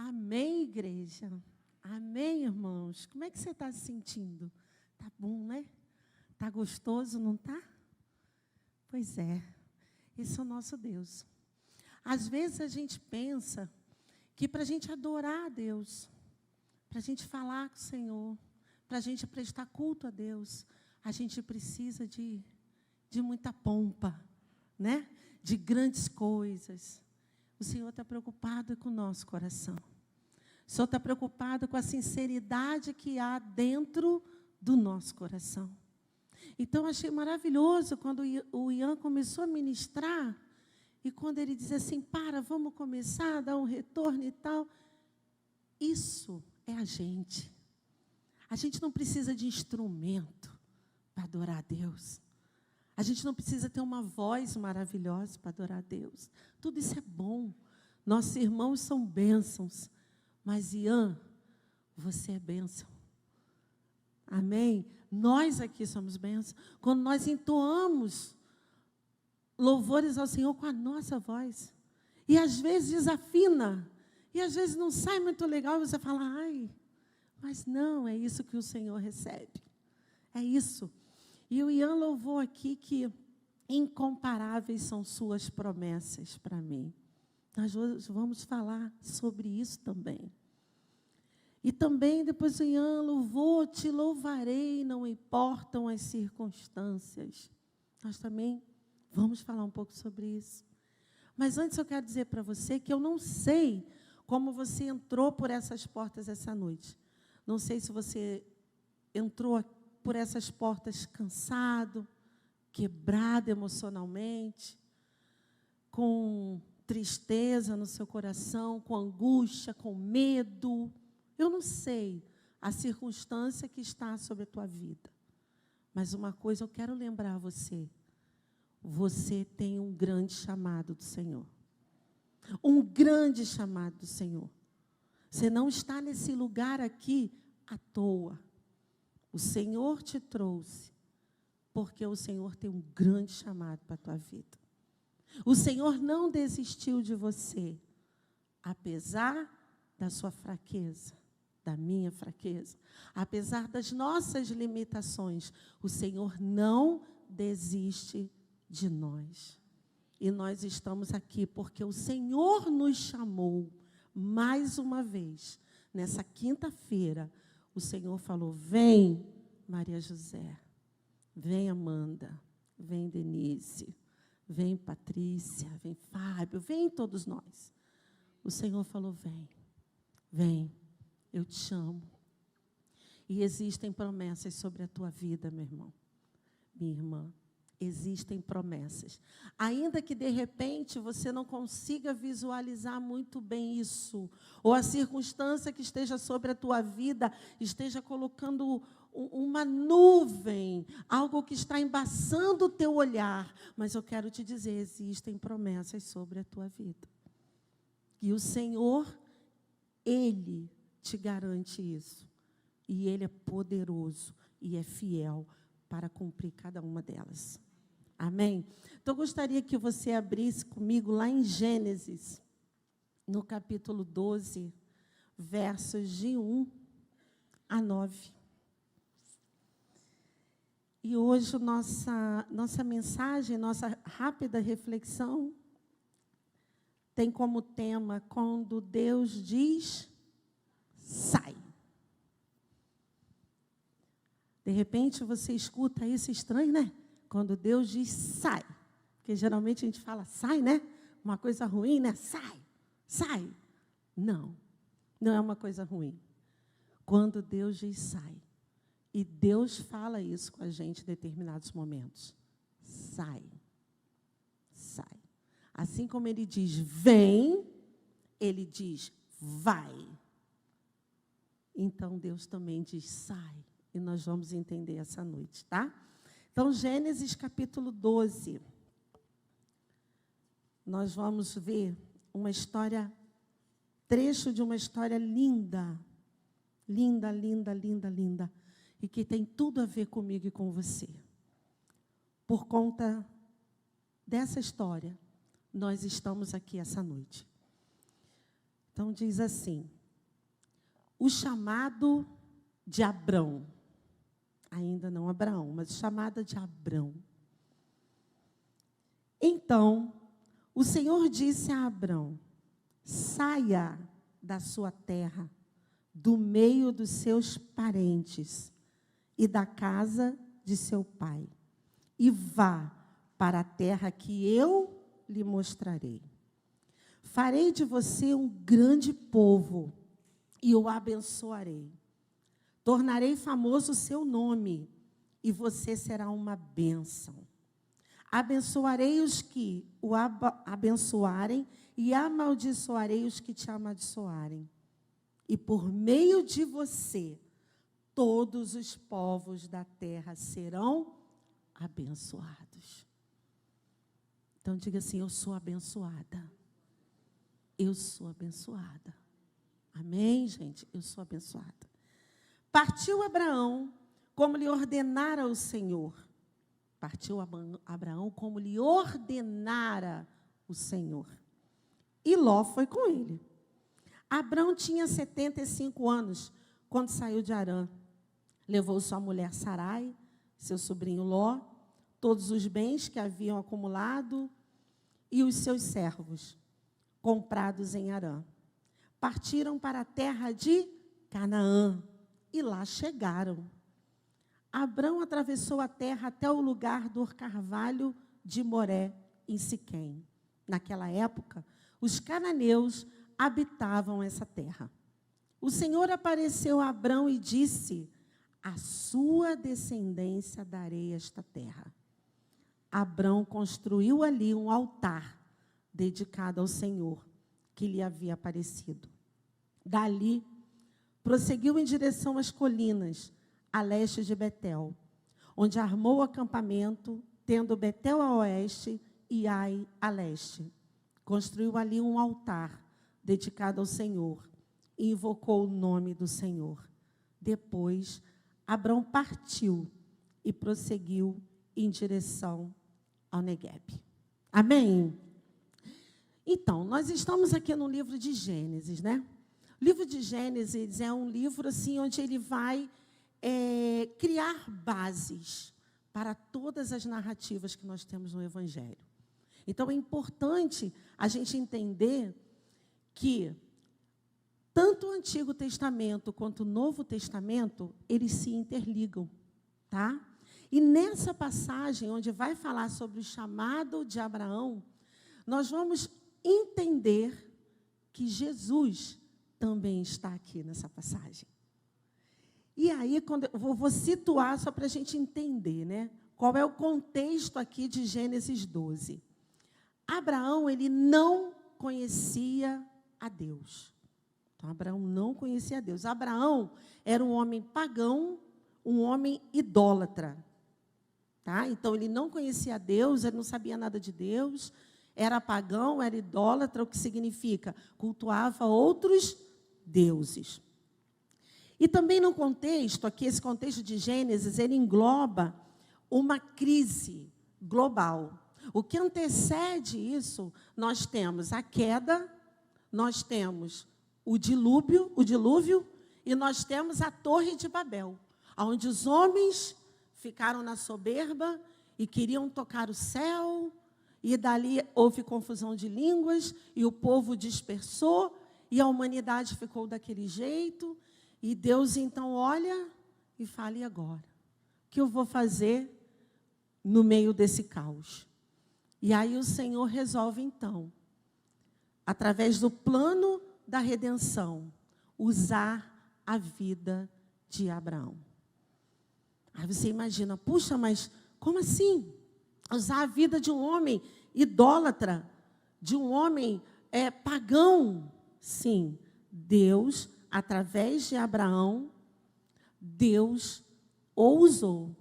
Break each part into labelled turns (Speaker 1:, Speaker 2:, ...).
Speaker 1: Amém, igreja. Amém, irmãos. Como é que você está se sentindo? Tá bom, né? Tá gostoso, não tá? Pois é. Esse é o nosso Deus. Às vezes a gente pensa que para a gente adorar a Deus, para a gente falar com o Senhor, para a gente prestar culto a Deus, a gente precisa de muita pompa, né? De grandes coisas. O Senhor está preocupado com o nosso coração. O Senhor está preocupado com a sinceridade que há dentro do nosso coração. Então, achei maravilhoso quando o Ian começou a ministrar, e quando ele diz assim, vamos começar a dar um retorno e tal. Isso é a gente. A gente não precisa de instrumento para adorar a Deus. A gente não precisa ter uma voz maravilhosa para adorar a Deus. Tudo isso é bom. Nossos irmãos são bênçãos. Mas, Ian, você é bênção. Amém? Nós aqui somos bênçãos. Quando nós entoamos louvores ao Senhor com a nossa voz. E às vezes desafina. E às vezes não sai muito legal. E você fala, mas não, é isso que o Senhor recebe. É isso. E o Ian louvou aqui que incomparáveis são suas promessas para mim. Nós vamos falar sobre isso também. E também depois o Ian louvou, te louvarei, não importam as circunstâncias. Nós também vamos falar um pouco sobre isso. Mas antes eu quero dizer para você que eu não sei como você entrou por essas portas essa noite. Não sei se você entrou por essas portas cansado, quebrado emocionalmente, com tristeza no seu coração, com angústia, com medo. Eu não sei a circunstância que está sobre a tua vida. Mas uma coisa eu quero lembrar a você. Você tem um grande chamado do Senhor. Um grande chamado do Senhor. Você não está nesse lugar aqui à toa. O Senhor te trouxe, porque o Senhor tem um grande chamado para a tua vida. O Senhor não desistiu de você, apesar da sua fraqueza, da minha fraqueza, apesar das nossas limitações. O Senhor não desiste de nós. E nós estamos aqui porque o Senhor nos chamou mais uma vez. Nessa quinta-feira, o Senhor falou, vem Maria José, vem Amanda, vem Denise, vem Patrícia, vem Fábio, vem todos nós. O Senhor falou, vem, eu te chamo. E existem promessas sobre a tua vida, meu irmão, minha irmã. Existem promessas. Ainda que, de repente, você não consiga visualizar muito bem isso, ou a circunstância que esteja sobre a tua vida esteja colocando uma nuvem, algo que está embaçando o teu olhar. Mas eu quero te dizer, existem promessas sobre a tua vida. E o Senhor, Ele te garante isso. E Ele é poderoso e é fiel para cumprir cada uma delas. Amém? Então, eu gostaria que você abrisse comigo lá em Gênesis, no capítulo 12, versos de 1 a 9. E hoje, nossa mensagem, nossa rápida reflexão, tem como tema, quando Deus diz, sai. De repente, você escuta isso estranho, né? Quando Deus diz, sai. Porque geralmente a gente fala, sai, né? Uma coisa ruim, né? Sai. Não é uma coisa ruim. Quando Deus diz, sai. E Deus fala isso com a gente em determinados momentos. Sai. Assim como Ele diz, vem, Ele diz, vai. Então, Deus também diz, sai. E nós vamos entender essa noite, tá? Então, Gênesis capítulo 12. Nós vamos ver uma história, trecho de uma história linda. Linda. E que tem tudo a ver comigo e com você. Por conta dessa história, nós estamos aqui essa noite. Então, diz assim, o chamado de Abrão. Ainda não Abraão, mas chamada de Abrão. Então, o Senhor disse a Abrão: saia da sua terra, do meio dos seus parentes e da casa de seu pai, e vá para a terra que eu lhe mostrarei. Farei de você um grande povo e o abençoarei. Tornarei famoso o seu nome e você será uma bênção. Abençoarei os que o abençoarem e amaldiçoarei os que te amaldiçoarem. E por meio de você, todos os povos da terra serão abençoados. Então diga assim: eu sou abençoada. Eu sou abençoada. Amém, gente? Eu sou abençoada. Partiu Abraão como lhe ordenara o Senhor. Partiu Abraão como lhe ordenara o Senhor. E Ló foi com ele. Abraão tinha 75 anos quando saiu de Harã. Levou sua mulher Sarai, seu sobrinho Ló, todos os bens que haviam acumulado e os seus servos, comprados em Harã. Partiram para a terra de Canaã e lá chegaram. Abrão atravessou a terra até o lugar do carvalho de Moré, em Siquém. Naquela época, os cananeus habitavam essa terra. O Senhor apareceu a Abrão e disse: a sua descendência darei esta terra. Abrão construiu ali um altar dedicado ao Senhor, que lhe havia aparecido. Dali, prosseguiu em direção às colinas, a leste de Betel, onde armou o acampamento, tendo Betel a oeste e Ai a leste. Construiu ali um altar dedicado ao Senhor e invocou o nome do Senhor. Depois, Abrão partiu e prosseguiu em direção ao Negueb. Amém? Então, nós estamos aqui no livro de Gênesis, né? O livro de Gênesis é um livro assim, onde ele vai criar bases para todas as narrativas que nós temos no Evangelho. Então, é importante a gente entender que tanto o Antigo Testamento quanto o Novo Testamento, eles se interligam, tá? E nessa passagem, onde vai falar sobre o chamado de Abraão, nós vamos entender que Jesus também está aqui nessa passagem. E aí, quando eu vou situar só para a gente entender, né? Qual é o contexto aqui de Gênesis 12. Abraão, ele não conhecia a Deus. Então, Abraão não conhecia a Deus. Abraão era um homem pagão, um homem idólatra. Tá? Então, ele não conhecia a Deus, ele não sabia nada de Deus, era pagão, era idólatra, o que significa? Cultuava outros deuses. E também no contexto, aqui esse contexto de Gênesis, ele engloba uma crise global. O que antecede isso, nós temos a queda, nós temos o dilúvio, e nós temos a Torre de Babel, onde os homens ficaram na soberba e queriam tocar o céu, e dali houve confusão de línguas, e o povo dispersou, e a humanidade ficou daquele jeito, e Deus então olha e fala: e agora? O que eu vou fazer no meio desse caos? E aí o Senhor resolve então, através do plano da redenção, usar a vida de Abraão. Aí você imagina: puxa, mas como assim? Usar a vida de um homem idólatra, de um homem pagão? Sim, Deus, através de Abraão, Deus o usou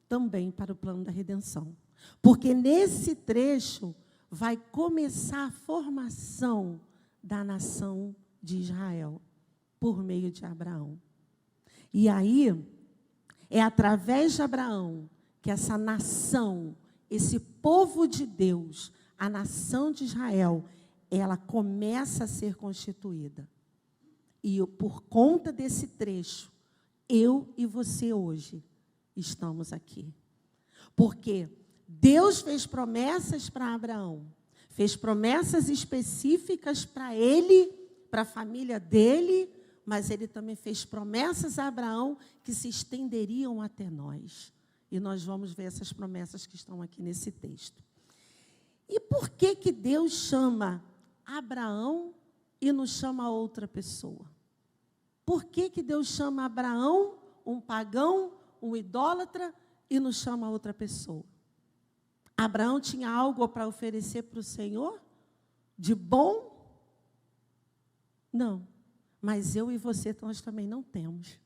Speaker 1: também para o plano da redenção. Porque nesse trecho vai começar a formação da nação de Israel, por meio de Abraão. E aí, é através de Abraão que essa nação, esse povo de Deus, a nação de Israel, ela começa a ser constituída. E por conta desse trecho, eu e você hoje estamos aqui. Porque Deus fez promessas para Abraão, fez promessas específicas para ele, para a família dele, mas ele também fez promessas a Abraão que se estenderiam até nós. E nós vamos ver essas promessas que estão aqui nesse texto. E por que que Deus chama Abraão e não chama outra pessoa? Por que que Deus chama Abraão, um pagão, um idólatra, e não chama outra pessoa? Abraão tinha algo para oferecer para o Senhor? De bom? Não. Mas eu e você, nós também não temos.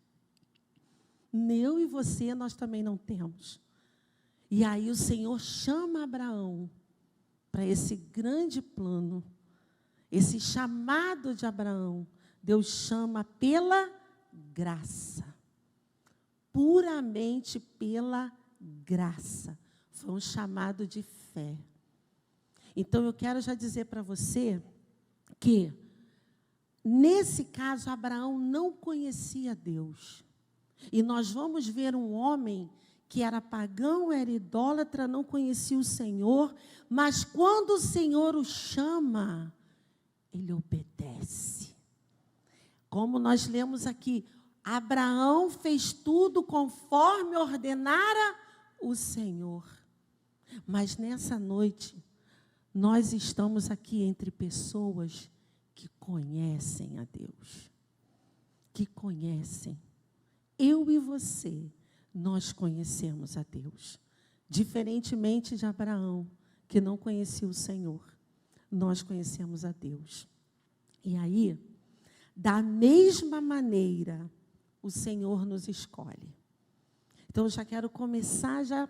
Speaker 1: Eu e você, nós também não temos. E aí o Senhor chama Abraão para esse grande plano, esse chamado de Abraão. Deus chama pela graça, puramente pela graça. Foi um chamado de fé. Então eu quero já dizer para você que, nesse caso, Abraão não conhecia Deus. E nós vamos ver um homem que era pagão, era idólatra, não conhecia o Senhor, mas quando o Senhor o chama, ele obedece. Como nós lemos aqui, Abraão fez tudo conforme ordenara o Senhor. Mas nessa noite, nós estamos aqui entre pessoas que conhecem a Deus, que conhecem. Eu e você, nós conhecemos a Deus. Diferentemente de Abraão, que não conhecia o Senhor, nós conhecemos a Deus. E aí, da mesma maneira, o Senhor nos escolhe. Então, eu já quero começar já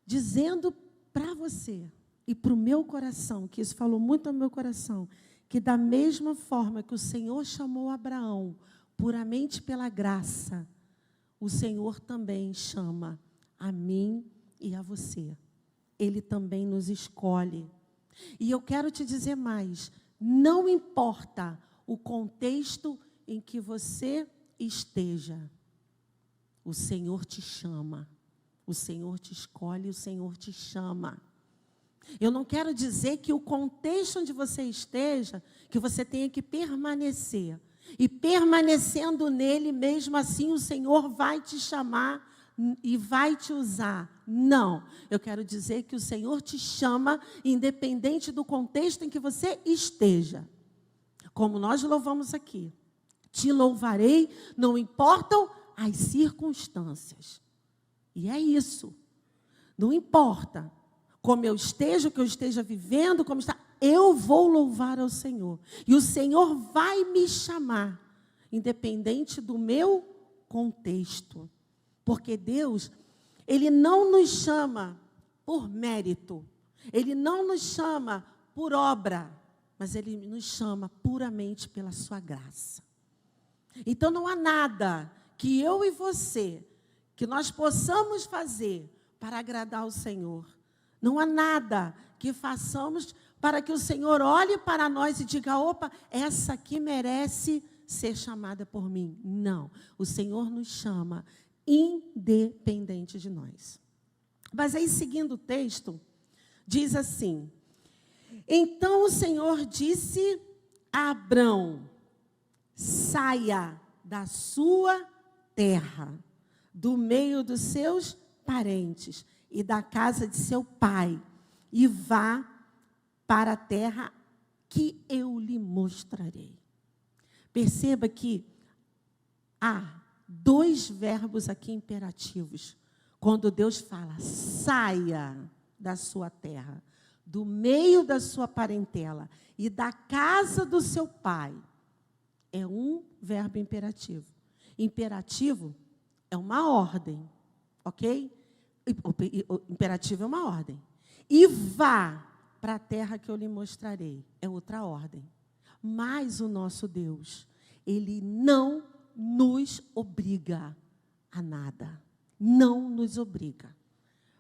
Speaker 1: dizendo para você e para o meu coração, que isso falou muito ao meu coração, que da mesma forma que o Senhor chamou Abraão, puramente pela graça, o Senhor também chama a mim e a você. Ele também nos escolhe. E eu quero te dizer mais, não importa o contexto em que você esteja, o Senhor te chama, o Senhor te escolhe, o Senhor te chama. Eu não quero dizer que o contexto onde você esteja, que você tenha que permanecer. E permanecendo nele, mesmo assim, o Senhor vai te chamar e vai te usar. Não, eu quero dizer que o Senhor te chama, independente do contexto em que você esteja. Como nós louvamos aqui. Te louvarei, não importam as circunstâncias. E é isso. Não importa como eu esteja, o que eu esteja vivendo, como está, eu vou louvar ao Senhor. E o Senhor vai me chamar, independente do meu contexto. Porque Deus, Ele não nos chama por mérito. Ele não nos chama por obra. Mas Ele nos chama puramente pela sua graça. Então não há nada que eu e você, que nós possamos fazer para agradar ao Senhor. Não há nada que façamos para que o Senhor olhe para nós e diga, opa, essa aqui merece ser chamada por mim. Não, o Senhor nos chama independente de nós. Mas aí, seguindo o texto, diz assim, então o Senhor disse a Abrão, saia da sua terra, do meio dos seus parentes e da casa de seu pai, e vá para a terra que eu lhe mostrarei. Perceba que há dois verbos aqui imperativos. Quando Deus fala, saia da sua terra, do meio da sua parentela e da casa do seu pai, é um verbo imperativo. Imperativo é uma ordem, ok? Imperativo é uma ordem. E vá para a terra que eu lhe mostrarei. É outra ordem. Mas o nosso Deus, Ele não nos obriga a nada. Não nos obriga.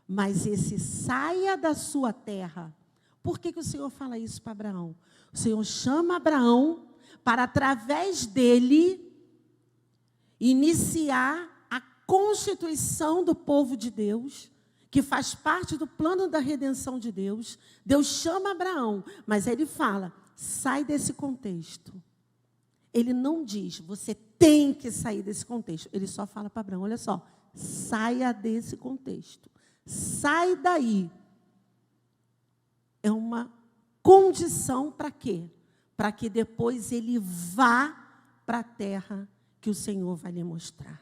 Speaker 1: Mas esse saia da sua terra. Por que o Senhor fala isso para Abraão? O Senhor chama Abraão, para, através dele, iniciar a constituição do povo de Deus, que faz parte do plano da redenção de Deus. Deus chama Abraão, mas ele fala, sai desse contexto. Ele não diz, você tem que sair desse contexto. Ele só fala para Abraão, olha só, saia desse contexto. Sai daí. É uma condição para quê? Para que depois ele vá para a terra que o Senhor vai lhe mostrar.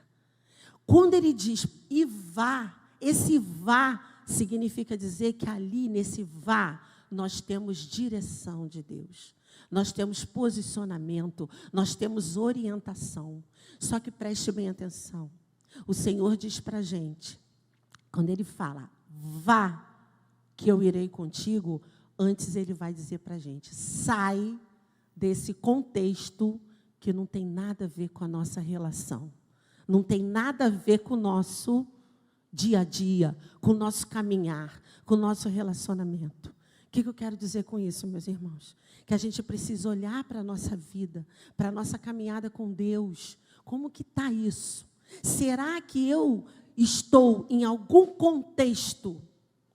Speaker 1: Quando ele diz, e vá, esse vá significa dizer que ali, nesse vá, nós temos direção de Deus. Nós temos posicionamento, nós temos orientação. Só que preste bem atenção. O Senhor diz para a gente, quando Ele fala, vá, que eu irei contigo, antes Ele vai dizer para a gente, sai desse contexto que não tem nada a ver com a nossa relação. Não tem nada a ver com o nosso dia a dia, com o nosso caminhar, com o nosso relacionamento. O que eu quero dizer com isso, meus irmãos? Que a gente precisa olhar para a nossa vida, para a nossa caminhada com Deus. Como que está isso? Será que eu estou em algum contexto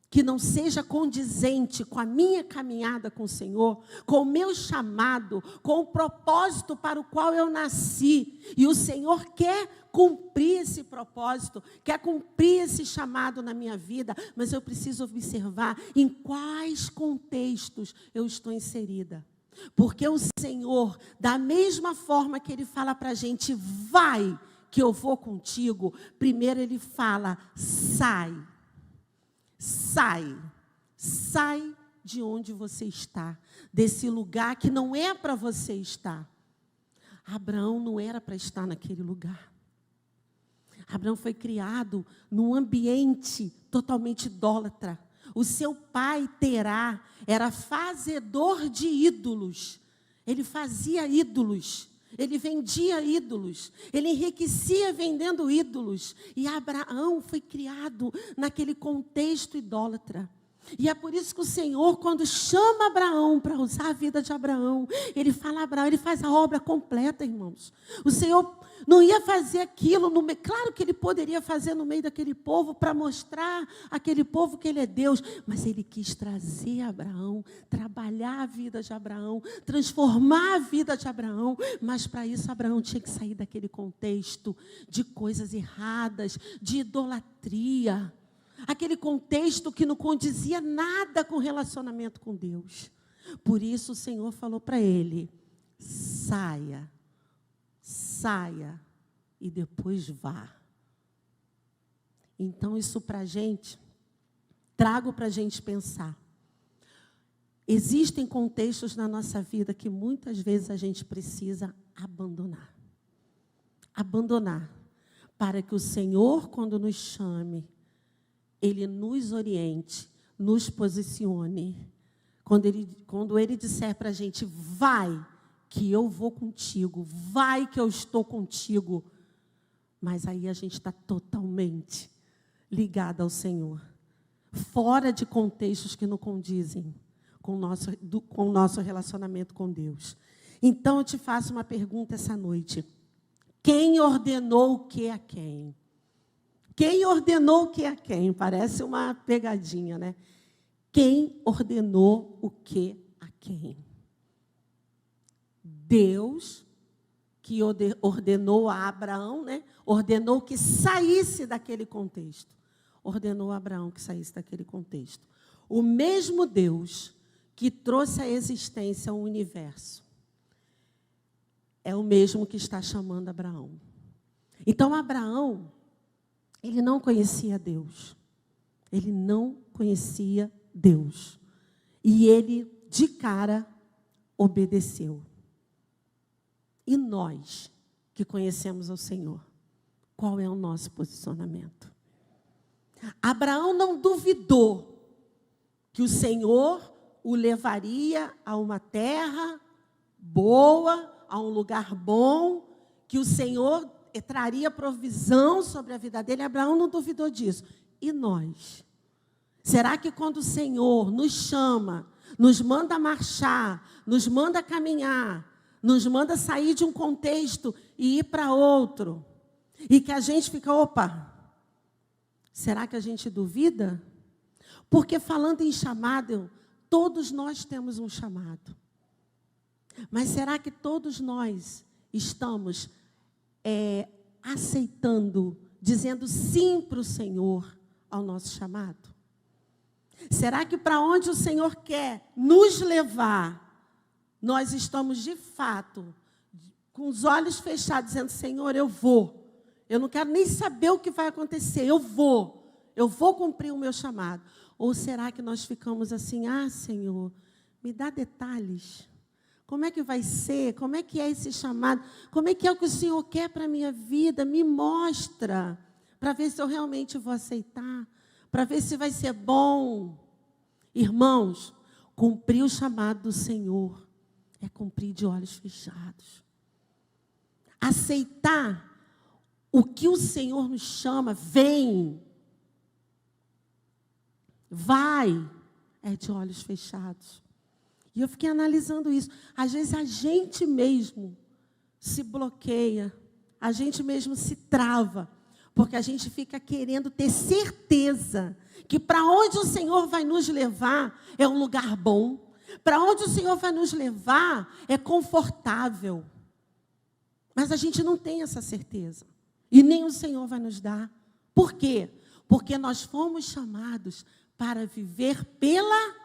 Speaker 1: que não seja condizente com a minha caminhada com o Senhor, com o meu chamado, com o propósito para o qual eu nasci? E o Senhor quer cumprir esse propósito, quer cumprir esse chamado na minha vida, mas eu preciso observar em quais contextos eu estou inserida. Porque o Senhor, da mesma forma que Ele fala para a gente, vai, que eu vou contigo, primeiro Ele fala, sai. Sai. Sai de onde você está, desse lugar que não é para você estar. Abraão não era para estar naquele lugar. Abraão foi criado num ambiente totalmente idólatra. O seu pai, Terá, era fazedor de ídolos. Ele fazia ídolos. Ele vendia ídolos. Ele enriquecia vendendo ídolos. E Abraão foi criado naquele contexto idólatra. E é por isso que o Senhor, quando chama Abraão para usar a vida de Abraão, Ele fala a Abraão, Ele faz a obra completa, irmãos. O Senhor não ia fazer aquilo, claro que Ele poderia fazer no meio daquele povo, para mostrar àquele povo que Ele é Deus, mas Ele quis trazer Abraão, trabalhar a vida de Abraão, transformar a vida de Abraão, mas para isso Abraão tinha que sair daquele contexto de coisas erradas, de idolatria, aquele contexto que não condizia nada com relacionamento com Deus. Por isso o Senhor falou para ele, saia e depois vá. Então isso para a gente, trago para a gente pensar. Existem contextos na nossa vida que muitas vezes a gente precisa abandonar. Abandonar, para que o Senhor, quando nos chame, Ele nos oriente, nos posicione. Quando Ele disser para a gente, vai, que eu vou contigo, vai que eu estou contigo. Mas aí a gente está totalmente ligado ao Senhor. Fora de contextos que não condizem com o nosso relacionamento com Deus. Então eu te faço uma pergunta essa noite. Quem ordenou o que a quem? Quem ordenou o que a quem? Parece uma pegadinha, né? Quem ordenou o que a quem? Deus, que ordenou a Abraão, né? Ordenou que saísse daquele contexto. Ordenou a Abraão que saísse daquele contexto. O mesmo Deus que trouxe à existência o universo é o mesmo que está chamando Abraão. Então, Abraão, ele não conhecia Deus. Ele não conhecia Deus. E ele, de cara, obedeceu. E nós, que conhecemos o Senhor, qual é o nosso posicionamento? Abraão não duvidou que o Senhor o levaria a uma terra boa, a um lugar bom, que o Senhor traria provisão sobre a vida dele. Abraão não duvidou disso. E nós? Será que quando o Senhor nos chama, nos manda marchar, nos manda caminhar, nos manda sair de um contexto e ir para outro. E que a gente fica, opa, será que a gente duvida? Porque falando em chamado, todos nós temos um chamado. Mas será que todos nós estamos aceitando, dizendo sim para o Senhor ao nosso chamado? Será que para onde o Senhor quer nos levar, nós estamos de fato, com os olhos fechados, dizendo, Senhor, eu vou. Eu não quero nem saber o que vai acontecer, eu vou cumprir o meu chamado. Ou será que nós ficamos assim, Senhor, me dá detalhes. Como é que vai ser? Como é que é esse chamado? Como é que é o que o Senhor quer para a minha vida? Me mostra, para ver se eu realmente vou aceitar, para ver se vai ser bom. Irmãos, cumprir o chamado do Senhor é cumprir de olhos fechados. Aceitar o que o Senhor nos chama, vem, vai, é de olhos fechados. E eu fiquei analisando isso. Às vezes a gente mesmo se bloqueia, a gente mesmo se trava, porque a gente fica querendo ter certeza que para onde o Senhor vai nos levar é um lugar bom, para onde o Senhor vai nos levar é confortável. Mas a gente não tem essa certeza. E nem o Senhor vai nos dar. Por quê? Porque nós fomos chamados para viver pela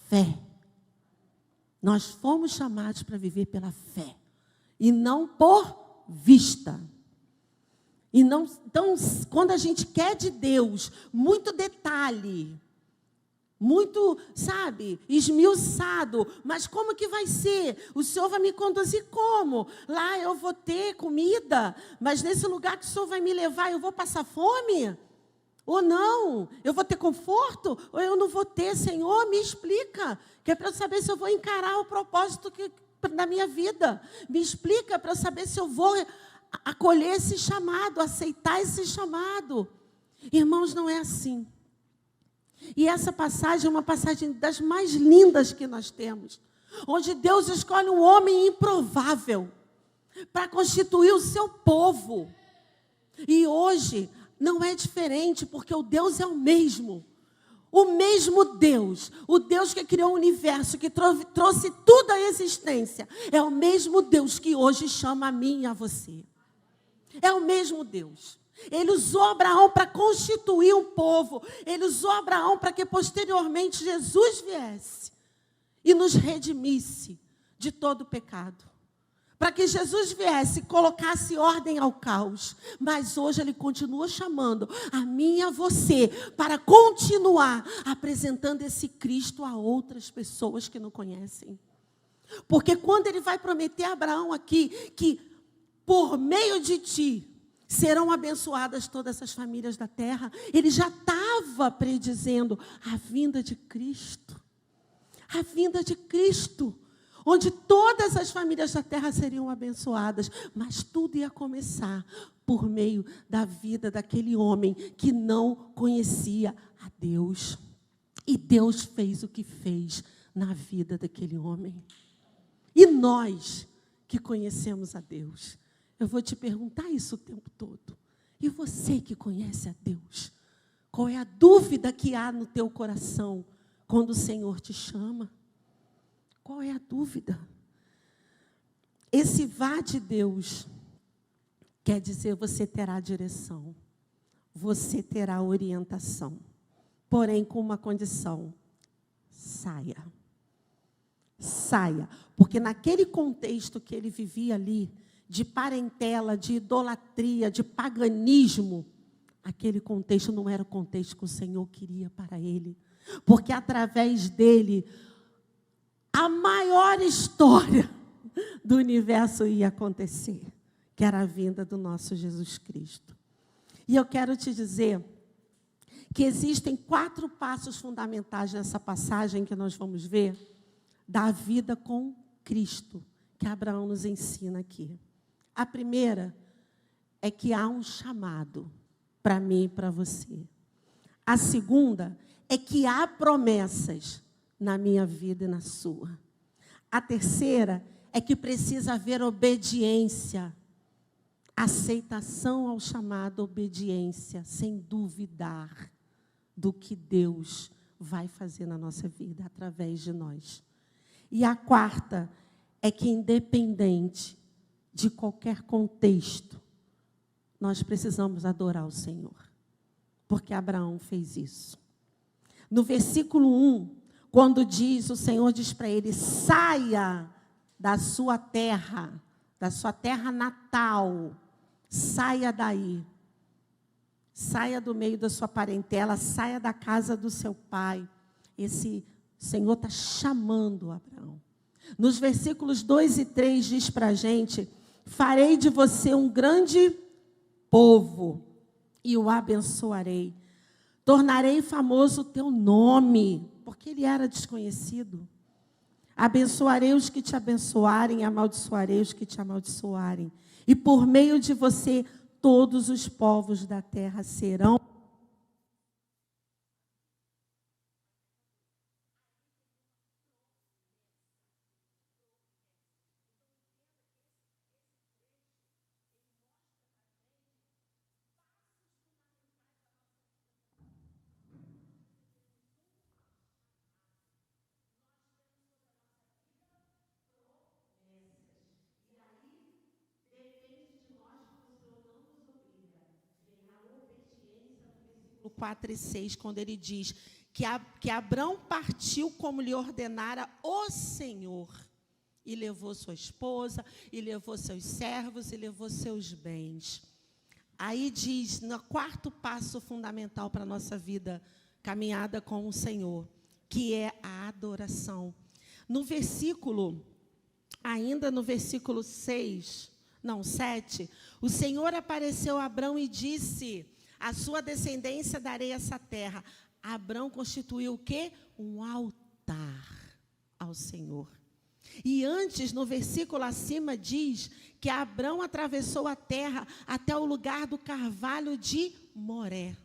Speaker 1: fé. Nós fomos chamados para viver pela fé. E não por vista. Então, quando a gente quer de Deus muito detalhe, muito, esmiuçado, mas como que vai ser? O Senhor vai me conduzir como? Lá eu vou ter comida, mas nesse lugar que o Senhor vai me levar, eu vou passar fome? Ou não? Eu vou ter conforto? Ou eu não vou ter? Senhor, me explica, que é para eu saber se eu vou encarar o propósito da minha vida. Me explica para eu saber se eu vou acolher esse chamado, aceitar esse chamado. Irmãos, não é assim. E essa passagem é uma passagem das mais lindas que nós temos, onde Deus escolhe um homem improvável para constituir o seu povo. E hoje não é diferente, porque o Deus é o mesmo. O mesmo Deus, o Deus que criou o universo, que trouxe tudo à existência, é o mesmo Deus que hoje chama a mim e a você. É o mesmo Deus. Ele usou Abraão para constituir um povo. Ele usou Abraão para que posteriormente Jesus viesse e nos redimisse de todo o pecado. Para que Jesus viesse e colocasse ordem ao caos. Mas hoje Ele continua chamando a mim e a você para continuar apresentando esse Cristo a outras pessoas que não conhecem. Porque quando Ele vai prometer a Abraão aqui que por meio de ti serão abençoadas todas essas famílias da terra, Ele já estava predizendo a vinda de Cristo. A vinda de Cristo. Onde todas as famílias da terra seriam abençoadas. Mas tudo ia começar por meio da vida daquele homem que não conhecia a Deus. E Deus fez o que fez na vida daquele homem. E nós que conhecemos a Deus, eu vou te perguntar isso o tempo todo. E você que conhece a Deus, qual é a dúvida que há no teu coração quando o Senhor te chama? Qual é a dúvida? Esse vá de Deus quer dizer você terá direção, você terá orientação, porém com uma condição: saia. Saia, porque naquele contexto que ele vivia ali, de parentela, de idolatria, de paganismo, aquele contexto não era o contexto que o Senhor queria para ele, porque através dele a maior história do universo ia acontecer, que era a vinda do nosso Jesus Cristo. E eu quero te dizer que existem 4 passos fundamentais nessa passagem que nós vamos ver, da vida com Cristo, que Abraão nos ensina aqui. A primeira é que há um chamado para mim e para você. A segunda é que há promessas na minha vida e na sua. A terceira é que precisa haver obediência. Aceitação ao chamado, obediência, sem duvidar do que Deus vai fazer na nossa vida, através de nós. E a quarta é que, independente de qualquer contexto, nós precisamos adorar o Senhor. Porque Abraão fez isso. No versículo 1, quando o Senhor diz para ele, saia da sua terra natal, saia daí. Saia do meio da sua parentela, saia da casa do seu pai. Esse Senhor está chamando Abraão. Nos versículos 2 e 3 diz para a gente, farei de você um grande povo e o abençoarei. Tornarei famoso o teu nome, porque ele era desconhecido. Abençoarei os que te abençoarem, amaldiçoarei os que te amaldiçoarem. E por meio de você, todos os povos da terra serão. No 4 e 6, quando ele diz que Abrão partiu como lhe ordenara o Senhor, e levou sua esposa, e levou seus servos, e levou seus bens. Aí diz, no quarto passo fundamental para a nossa vida, caminhada com o Senhor, que é a adoração. No versículo, ainda no versículo 7, o Senhor apareceu a Abrão e disse, a sua descendência darei essa terra. Abrão constituiu o quê? Um altar ao Senhor. E antes, no versículo acima, diz que Abrão atravessou a terra até o lugar do carvalho de Moré.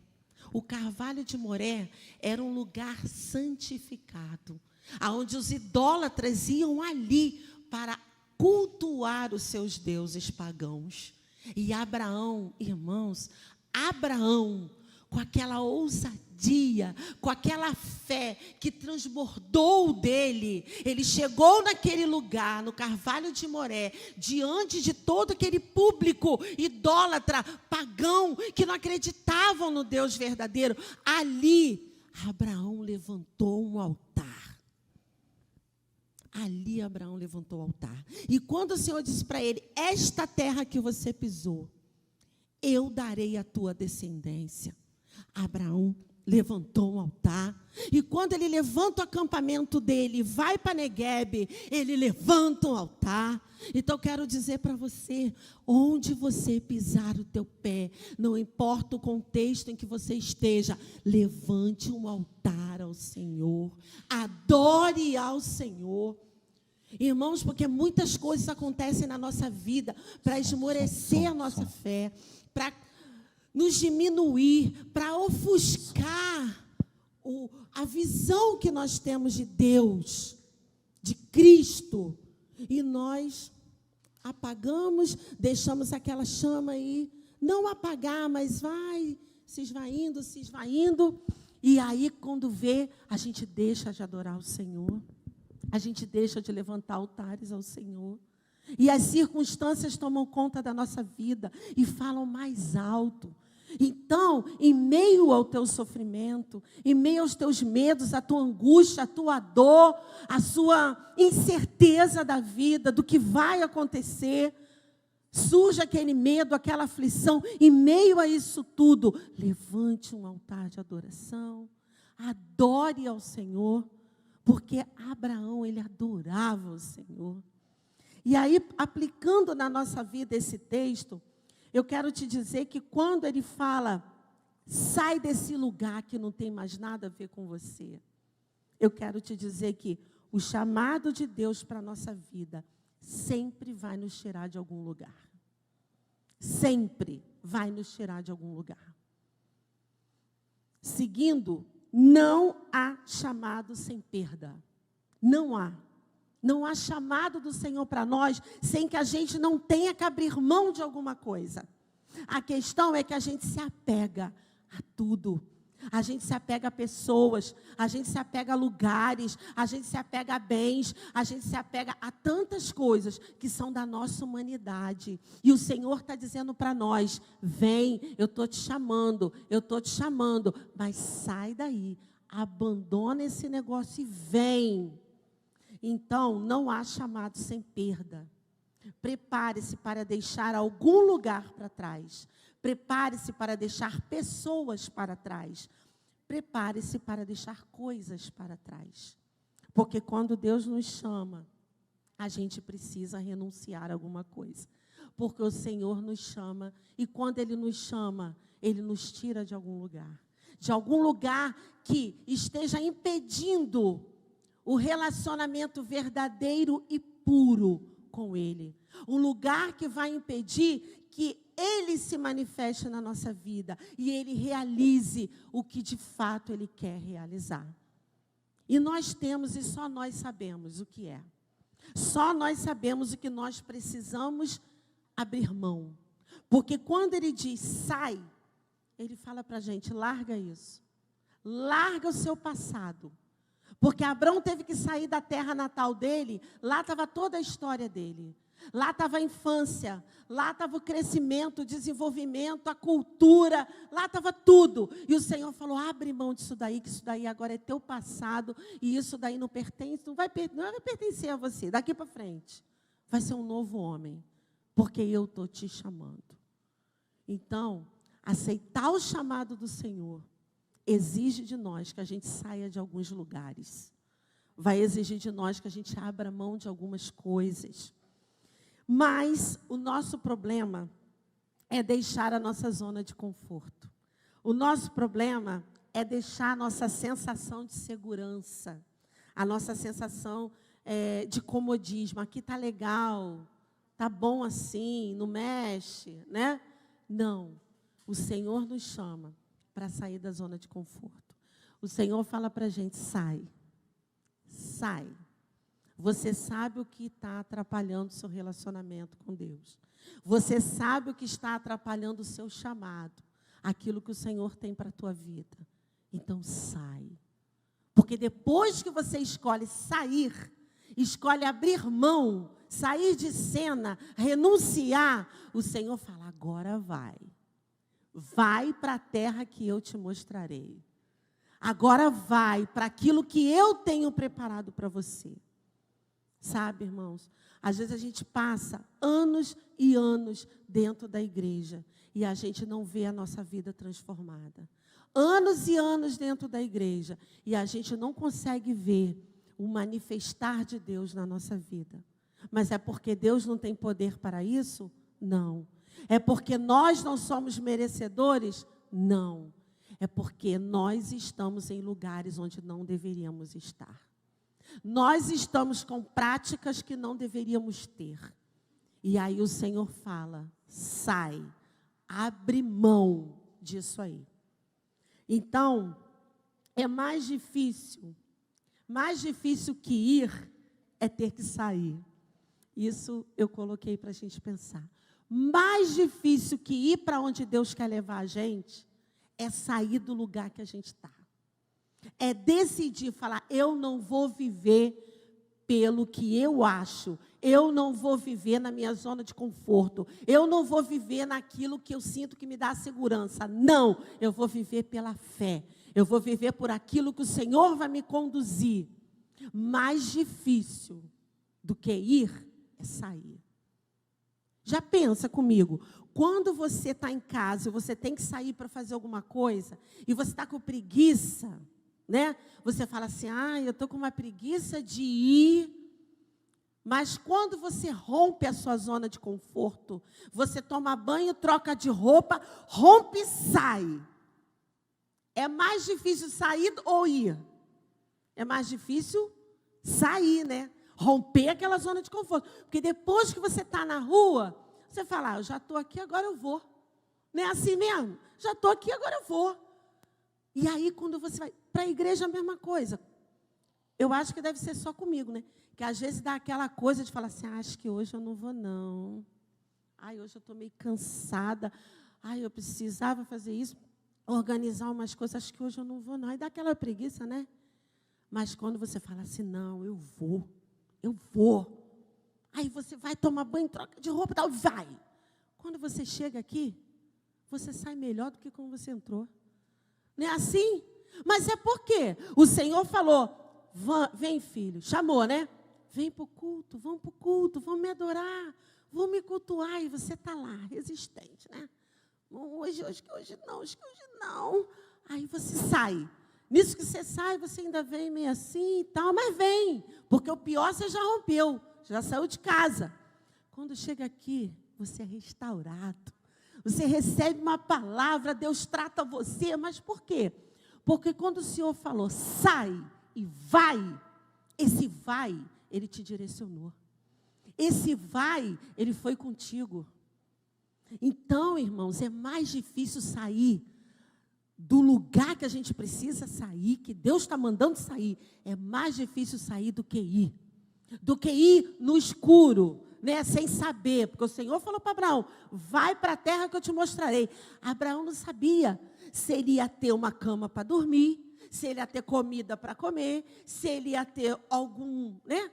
Speaker 1: O carvalho de Moré era um lugar santificado, onde os idólatras iam ali para cultuar os seus deuses pagãos. E Abraão, irmãos, com aquela ousadia, com aquela fé que transbordou dele, ele chegou naquele lugar, no Carvalho de Moré, diante de todo aquele público idólatra, pagão, que não acreditavam no Deus verdadeiro. Ali, Abraão levantou um altar. Ali, Abraão levantou o altar. E quando o Senhor disse para ele, esta terra que você pisou, eu darei a tua descendência. Abraão levantou um altar. E quando ele levanta o acampamento dele, vai para Neguebe, ele levanta um altar. Então, eu quero dizer para você, onde você pisar o teu pé, não importa o contexto em que você esteja, levante um altar ao Senhor. Adore ao Senhor. Irmãos, porque muitas coisas acontecem na nossa vida para esmorecer a nossa fé, para nos diminuir, para ofuscar a visão que nós temos de Deus, de Cristo. E nós apagamos, deixamos aquela chama aí, não apagar, mas vai se esvaindo. E aí, quando vê, a gente deixa de adorar o Senhor. A gente deixa de levantar altares ao Senhor. E as circunstâncias tomam conta da nossa vida e falam mais alto. Então, em meio ao teu sofrimento, em meio aos teus medos, a tua angústia, a tua dor, a sua incerteza da vida, do que vai acontecer, surge aquele medo, aquela aflição. Em meio a isso tudo, levante um altar de adoração, adore ao Senhor, porque Abraão, ele adorava o Senhor. E aí, aplicando na nossa vida esse texto, eu quero te dizer que quando ele fala, sai desse lugar que não tem mais nada a ver com você, eu quero te dizer que o chamado de Deus para a nossa vida sempre vai nos tirar de algum lugar. Sempre vai nos tirar de algum lugar. Seguindo, não há chamado sem perda. Não há. Não há chamado do Senhor para nós sem que a gente não tenha que abrir mão de alguma coisa. A questão é que a gente se apega a tudo. A gente se apega a pessoas, a gente se apega a lugares, a gente se apega a bens, a gente se apega a tantas coisas que são da nossa humanidade. E o Senhor está dizendo para nós, vem, eu estou te chamando, mas sai daí, abandona esse negócio e vem. Então, não há chamado sem perda. Prepare-se para deixar algum lugar para trás. Prepare-se para deixar pessoas para trás. Prepare-se para deixar coisas para trás. Porque quando Deus nos chama, a gente precisa renunciar a alguma coisa. Porque o Senhor nos chama, e quando Ele nos chama, Ele nos tira de algum lugar. De algum lugar que esteja impedindo o relacionamento verdadeiro e puro com Ele. Um lugar que vai impedir que Ele se manifeste na nossa vida e Ele realize o que de fato Ele quer realizar. E nós temos, e só nós sabemos o que é. Só nós sabemos o que nós precisamos abrir mão. Porque quando Ele diz sai, Ele fala para a gente, larga isso. Larga o seu passado. Porque Abraão teve que sair da terra natal dele, lá estava toda a história dele. Lá estava a infância, lá estava o crescimento, o desenvolvimento, a cultura, lá estava tudo. E o Senhor falou, abre mão disso daí, que isso daí agora é teu passado, e isso daí não pertence, não vai pertencer a você, daqui para frente. Vai ser um novo homem, porque eu estou te chamando. Então, aceitar o chamado do Senhor exige de nós que a gente saia de alguns lugares. Vai exigir de nós que a gente abra mão de algumas coisas. Mas o nosso problema é deixar a nossa zona de conforto. O nosso problema é deixar a nossa sensação de segurança, a nossa sensação de comodismo. Aqui está legal, está bom assim, não mexe, né? Não, o Senhor nos chama para sair da zona de conforto. O Senhor fala para a gente, sai. Você sabe o que está atrapalhando o seu relacionamento com Deus. Você sabe o que está atrapalhando o seu chamado, aquilo que o Senhor tem para a tua vida. Então sai. Porque depois que você escolhe sair, escolhe abrir mão, sair de cena, renunciar, o Senhor fala, agora vai. Vai para a terra que eu te mostrarei. Agora vai para aquilo que eu tenho preparado para você. Sabe, irmãos, às vezes a gente passa anos e anos dentro da igreja e a gente não vê a nossa vida transformada. Anos e anos dentro da igreja e a gente não consegue ver o manifestar de Deus na nossa vida. Mas é porque Deus não tem poder para isso? Não. É porque nós não somos merecedores? Não. É porque nós estamos em lugares onde não deveríamos estar. Nós estamos com práticas que não deveríamos ter. E aí o Senhor fala, sai, abre mão disso aí. Então, é mais difícil que ir é ter que sair. Isso eu coloquei para a gente pensar. Mais difícil que ir para onde Deus quer levar a gente é sair do lugar que a gente está. É decidir, falar, eu não vou viver pelo que eu acho. Eu não vou viver na minha zona de conforto. Eu não vou viver naquilo que eu sinto que me dá segurança. Não, eu vou viver pela fé. Eu vou viver por aquilo que o Senhor vai me conduzir. Mais difícil do que ir é sair. Já pensa comigo, quando você está em casa e você tem que sair para fazer alguma coisa, e você está com preguiça, né? Você fala assim, eu estou com uma preguiça de ir, mas quando você rompe a sua zona de conforto, você toma banho, troca de roupa, rompe e sai. É mais difícil sair ou ir? É mais difícil sair, né? Romper aquela zona de conforto. Porque depois que você está na rua, você fala, eu já estou aqui, agora eu vou. Não é assim mesmo? Já estou aqui, agora eu vou. E aí, quando você vai para a igreja, a mesma coisa. Eu acho que deve ser só comigo, né? Que às vezes dá aquela coisa de falar assim, acho que hoje eu não vou, não. Ai, hoje eu estou meio cansada. Ai, eu precisava fazer isso, organizar umas coisas, acho que hoje eu não vou, não. Aí dá aquela preguiça, né? Mas quando você fala assim, não, eu vou. Aí você vai tomar banho, troca de roupa, tal, vai. Quando você chega aqui, você sai melhor do que quando você entrou. Não é assim? Mas é porque o Senhor falou, vem filho, chamou, né? Vem para o culto, vamos para o culto, vamos me adorar, vamos me cultuar. E você está lá, resistente, né? Hoje não. Aí você sai. Nisso que você sai, você ainda vem meio assim e tal, mas vem, porque o pior você já rompeu, já saiu de casa. Quando chega aqui, você é restaurado. Você recebe uma palavra, Deus trata você, mas por quê? Porque quando o Senhor falou, sai e vai, esse vai, Ele te direcionou. Esse vai, Ele foi contigo. Então, irmãos, é mais difícil sair do lugar que a gente precisa sair, que Deus está mandando sair. É mais difícil sair do que ir. Do que ir no escuro, né, sem saber. Porque o Senhor falou para Abraão, vai para a terra que eu te mostrarei. Abraão não sabia se ele ia ter uma cama para dormir, se ele ia ter comida para comer, se ele ia ter algum, né?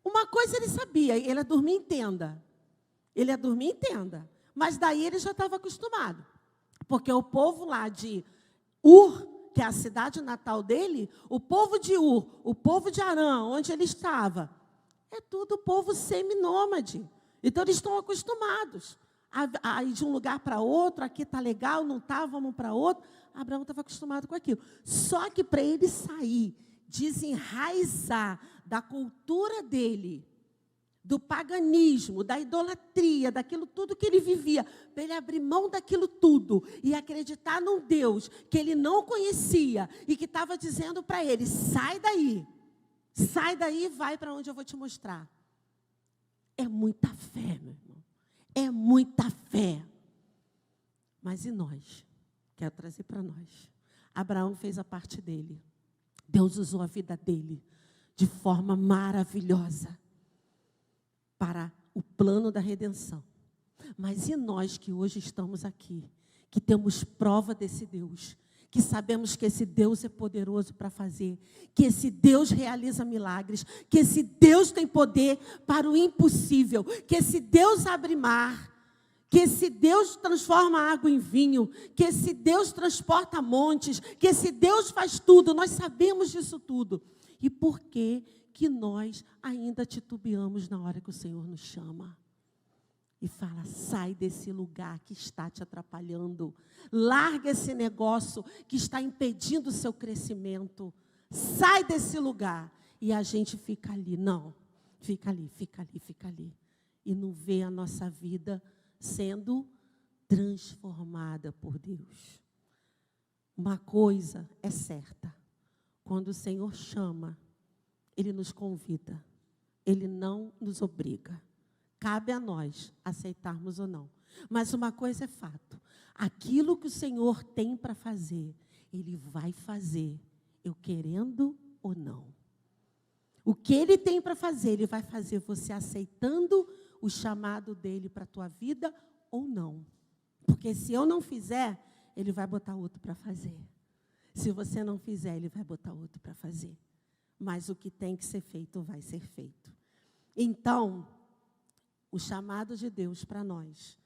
Speaker 1: Uma coisa ele sabia, ele ia dormir em tenda. Ele ia dormir em tenda. Mas daí ele já estava acostumado. Porque o povo lá de Ur, que é a cidade natal dele, o povo de Ur, o povo de Arã, onde ele estava, é tudo povo seminômade. Então, eles estão acostumados a ir de um lugar para outro, aqui está legal, não está, vamos para outro. Abraão estava acostumado com aquilo. Só que para ele sair, desenraizar da cultura dele, do paganismo, da idolatria, daquilo tudo que ele vivia, para ele abrir mão daquilo tudo e acreditar num Deus que ele não conhecia e que estava dizendo para ele, sai daí e vai para onde eu vou te mostrar. É muita fé, meu irmão, é muita fé. Mas e nós? Quero trazer para nós. Abraão fez a parte dele, Deus usou a vida dele de forma maravilhosa para o plano da redenção. Mas e nós que hoje estamos aqui, que temos prova desse Deus, que sabemos que esse Deus é poderoso para fazer, que esse Deus realiza milagres, que esse Deus tem poder para o impossível, que esse Deus abre mar, que esse Deus transforma água em vinho, que esse Deus transporta montes, que esse Deus faz tudo, nós sabemos disso tudo. E por que nós ainda titubeamos na hora que o Senhor nos chama? E fala, sai desse lugar que está te atrapalhando. Larga esse negócio que está impedindo o seu crescimento. Sai desse lugar. E a gente fica ali. Não, fica ali. E não vê a nossa vida sendo transformada por Deus. Uma coisa é certa. Quando o Senhor chama, Ele nos convida, Ele não nos obriga. Cabe a nós aceitarmos ou não. Mas uma coisa é fato, aquilo que o Senhor tem para fazer, Ele vai fazer, eu querendo ou não. O que Ele tem para fazer, Ele vai fazer você aceitando o chamado dEle para a tua vida ou não. Porque se eu não fizer, Ele vai botar outro para fazer. Se você não fizer, Ele vai botar outro para fazer. Mas o que tem que ser feito, vai ser feito. Então, o chamado de Deus para nós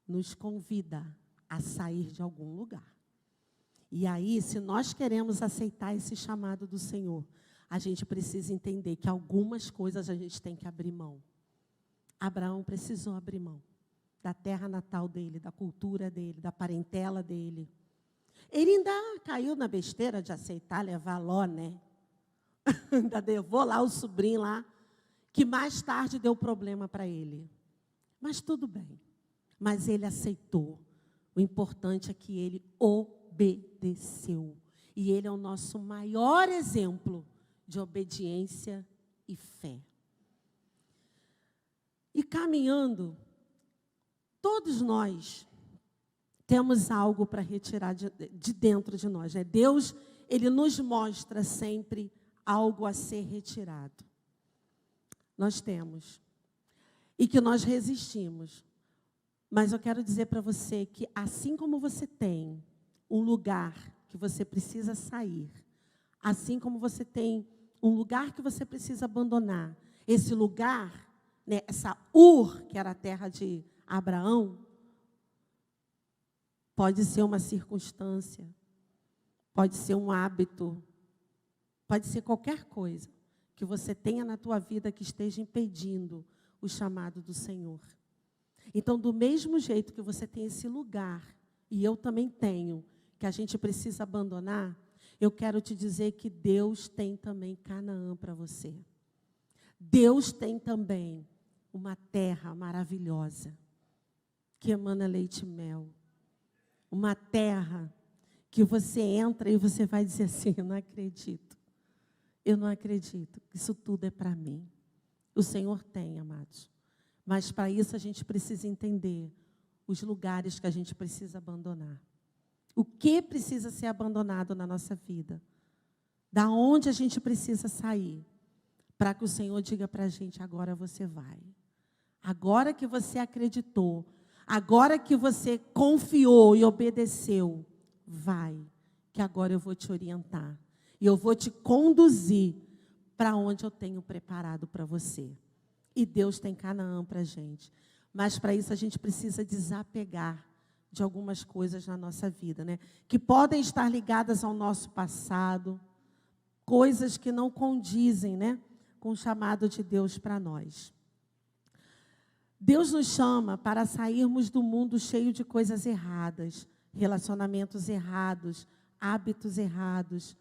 Speaker 1: nos convida a sair de algum lugar. E aí, se nós queremos aceitar esse chamado do Senhor, a gente precisa entender que algumas coisas a gente tem que abrir mão. Abraão precisou abrir mão da terra natal dele, da cultura dele, da parentela dele. Ele ainda caiu na besteira de aceitar levar Ló, né? Ainda levou lá o sobrinho lá, que mais tarde deu problema para ele. Mas tudo bem. Mas ele aceitou. O importante é que ele obedeceu. E ele é o nosso maior exemplo de obediência e fé. E caminhando, todos nós temos algo para retirar de dentro de nós. Né? Deus, Ele nos mostra sempre algo a ser retirado. Nós temos. E que nós resistimos. Mas eu quero dizer para você que assim como você tem um lugar que você precisa sair, assim como você tem um lugar que você precisa abandonar, esse lugar, né, essa Ur, que era a terra de Abraão, pode ser uma circunstância, pode ser um hábito, pode ser qualquer coisa que você tenha na tua vida que esteja impedindo o chamado do Senhor. Então, do mesmo jeito que você tem esse lugar, e eu também tenho, que a gente precisa abandonar, eu quero te dizer que Deus tem também Canaã para você. Deus tem também uma terra maravilhosa, que emana leite e mel. Uma terra que você entra e você vai dizer assim, eu não acredito, isso tudo é para mim. O Senhor tem, amados. Mas para isso a gente precisa entender os lugares que a gente precisa abandonar. O que precisa ser abandonado na nossa vida? Da onde a gente precisa sair? Para que o Senhor diga para a gente, agora você vai. Agora que você acreditou, agora que você confiou e obedeceu, vai, que agora eu vou te orientar. E eu vou te conduzir para onde eu tenho preparado para você. E Deus tem Canaã para a gente. Mas para isso a gente precisa desapegar de algumas coisas na nossa vida, né? Que podem estar ligadas ao nosso passado, coisas que não condizem, né, com o chamado de Deus para nós. Deus nos chama para sairmos do mundo cheio de coisas erradas, relacionamentos errados, hábitos errados.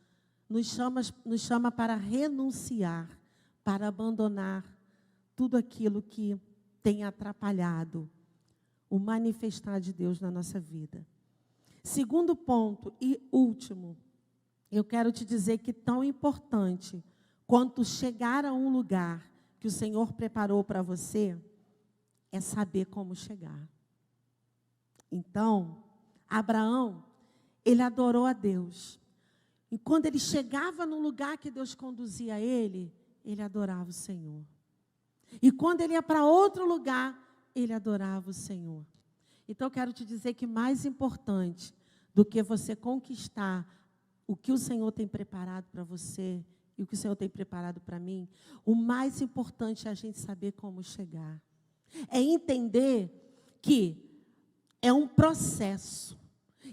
Speaker 1: Nos chama para renunciar, para abandonar tudo aquilo que tem atrapalhado o manifestar de Deus na nossa vida. Segundo ponto e último, eu quero te dizer que tão importante quanto chegar a um lugar que o Senhor preparou para você, é saber como chegar. Então, Abraão, ele adorou a Deus. E quando ele chegava no lugar que Deus conduzia ele adorava o Senhor. E quando ele ia para outro lugar, ele adorava o Senhor. Então, eu quero te dizer que mais importante do que você conquistar o que o Senhor tem preparado para você e o que o Senhor tem preparado para mim, o mais importante é a gente saber como chegar. É entender que é um processo.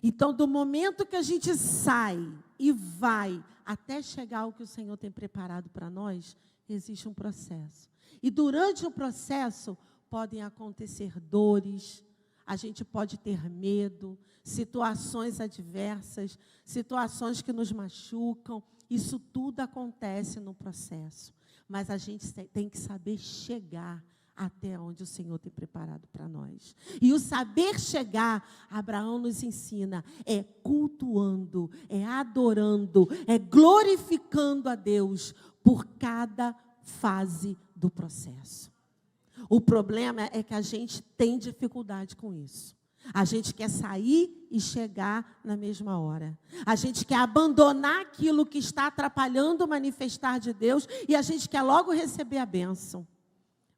Speaker 1: Então, do momento que a gente sai e vai até chegar ao que o Senhor tem preparado para nós, existe um processo. E durante o processo podem acontecer dores, a gente pode ter medo, situações adversas, situações que nos machucam. Isso tudo acontece no processo. Mas a gente tem que saber chegar até onde o Senhor tem preparado para nós. E o saber chegar, Abraão nos ensina, é cultuando, é adorando, é glorificando a Deus por cada fase do processo. O problema é que a gente tem dificuldade com isso. A gente quer sair e chegar na mesma hora. A gente quer abandonar aquilo que está atrapalhando o manifestar de Deus e a gente quer logo receber a bênção.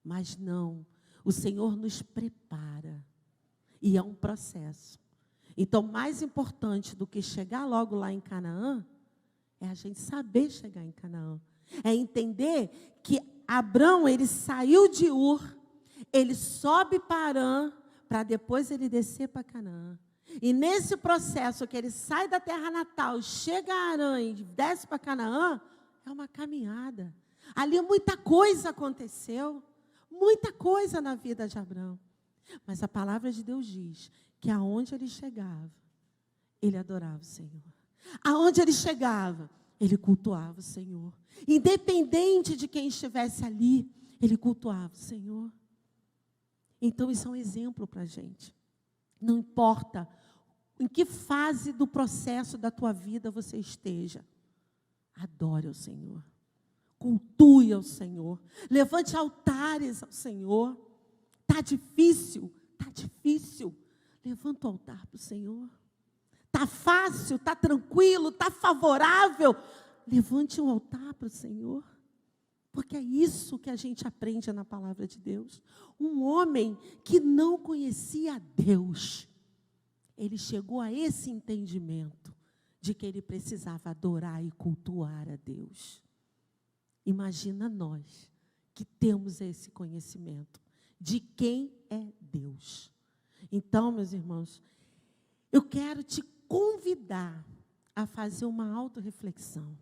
Speaker 1: Mas não, o Senhor nos prepara e é um processo. Então, mais importante do que chegar logo lá em Canaã, é a gente saber chegar em Canaã. É entender que Abrão, ele saiu de Ur, ele sobe para Harã, para depois ele descer para Canaã. E nesse processo que ele sai da terra natal, chega a Harã e desce para Canaã, é uma caminhada. Ali muita coisa aconteceu. Muita coisa na vida de Abraão. Mas a palavra de Deus diz que aonde ele chegava, ele adorava o Senhor. Aonde ele chegava, ele cultuava o Senhor. Independente de quem estivesse ali, ele cultuava o Senhor. Então isso é um exemplo para a gente. Não importa em que fase do processo da tua vida você esteja, adore o Senhor. Cultue ao Senhor. Levante altares ao Senhor. Está difícil? Está difícil. Levanta o altar para o Senhor. Está fácil? Está tranquilo? Está favorável? levante um altar para o Senhor. Porque é isso que a gente aprende na palavra de Deus. Um homem que não conhecia Deus, ele chegou a esse entendimento de que ele precisava adorar e cultuar a Deus. Imagina nós que temos esse conhecimento de quem é Deus. Então, meus irmãos, eu quero te convidar a fazer uma autorreflexão,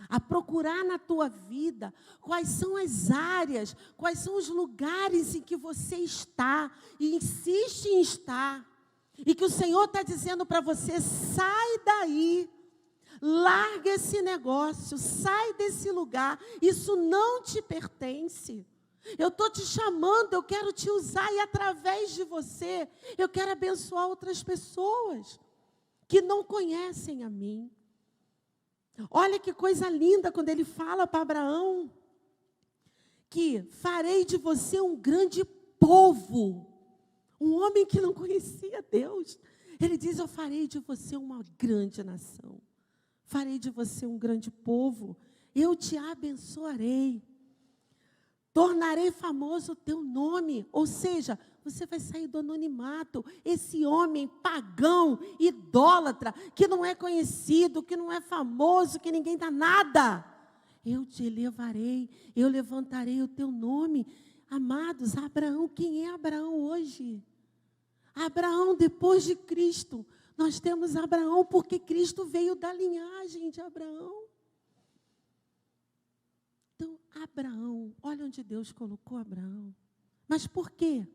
Speaker 1: a procurar na tua vida quais são as áreas, quais são os lugares em que você está e insiste em estar, e que o Senhor está dizendo para você: sai daí, larga esse negócio, sai desse lugar, isso não te pertence. Eu estou te chamando, eu quero te usar, e através de você, eu quero abençoar outras pessoas que não conhecem a mim. Olha que coisa linda quando ele fala para Abraão que farei de você um grande povo. Um homem que não conhecia Deus. Ele diz: eu farei de você uma grande nação. Farei de você um grande povo. Eu te abençoarei. Tornarei famoso o teu nome. Ou seja, você vai sair do anonimato. Esse homem pagão, idólatra, que não é conhecido, que não é famoso, que ninguém dá nada. Eu te elevarei, eu levantarei o teu nome. Amados, Abraão, quem é Abraão hoje? Abraão depois de Cristo. Nós temos Abraão porque Cristo veio da linhagem de Abraão. Então, Abraão, olha onde Deus colocou Abraão. Mas por quê?